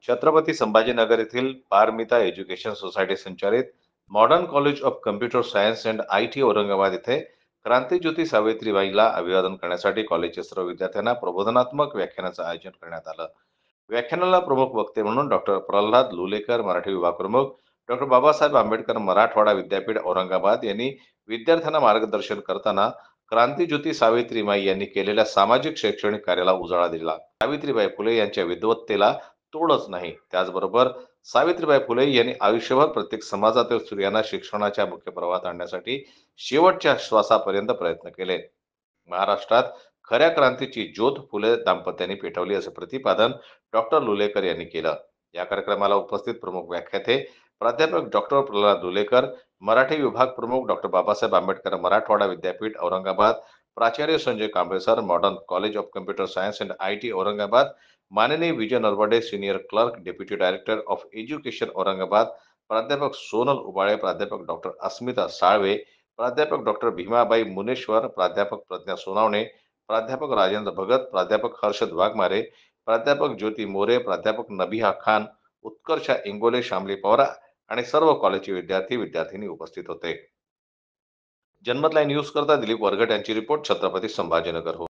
छत्रपती संभाजीनगर येथील Paramita education society संचालित modern college of computer science and IT Aurangabad येथे क्रांतीज्योती सावित्रीबाईला अभिवादन करण्यासाठी कॉलेजच्या सर्व विद्यार्थ्यांना प्रबोधनात्मक व्याख्यानाचं आयोजन करण्यात आलं. व्याख्यानाला प्रमुख वक्ते म्हणून डॉक्टर प्रल्हाद लुलेकर मराठी विभाग प्रमुख, डॉक्टर बाबासाहेब आंबेडकर मराठवाडा विद्यापीठ औरंगाबाद यांनी विद्यार्थ्यांना मार्गदर्शन करताना क्रांतीज्योती सावित्रीबाई यांनी केलेल्या सामाजिक शैक्षणिक कार्याला उजाळा दिला. सावित्रीबाई फुले यांच्या विद्वत्तेला तोडच नाही. त्याचबरोबर सावित्रीबाई फुले यांनी आयुष्यभर प्रत्येक समाजातील स्त्रियांना शिक्षणाच्या मुख्य प्रवाहात आणण्यासाठी शेवटच्या श्वासापर्यंत प्रयत्न केले. महाराष्ट्रात खऱ्या क्रांतीची ज्योत फुले दाम्पत्यांनी पेटवली असं प्रतिपादन डॉक्टर लुलेकर यांनी केलं. या कार्यक्रमाला उपस्थित प्रमुख व्याख्याते प्राध्यापक डॉक्टर प्रल्हाद लुलेकर, मराठी विभाग प्रमुख डॉक्टर बाबासाहेब आंबेडकर मराठवाडा विद्यापीठ औरंगाबाद, प्राचार्य Sanjay Kamble sir, modern college of computer science and IT Aurangabad, माननीय Vijay Narwade, senior clerk, deputy director of education Aurangabad, प्राध्यापक सोनल उबाळे, प्राध्यापक डॉक्टर अस्मिता साळवे, प्राध्यापक डॉक्टर भीमाबाई मुनेश्वर, प्राध्यापक प्रज्ञा सोनावणे, प्राध्यापक राजेंद्र भगत, प्राध्यापक हर्षद वाघमारे, प्राध्यापक ज्योती मोरे, प्राध्यापक नबिहा खान, उत्कर्षा इंगोले, शामली पवार आणि सर्व कॉलेजचे विद्यार्थी विद्यार्थिनी उपस्थित होते. जन्मत लाईव्ह न्यूज करता दिलीप वरगट यांची रिपोर्ट, छत्रपती संभाजीनगर.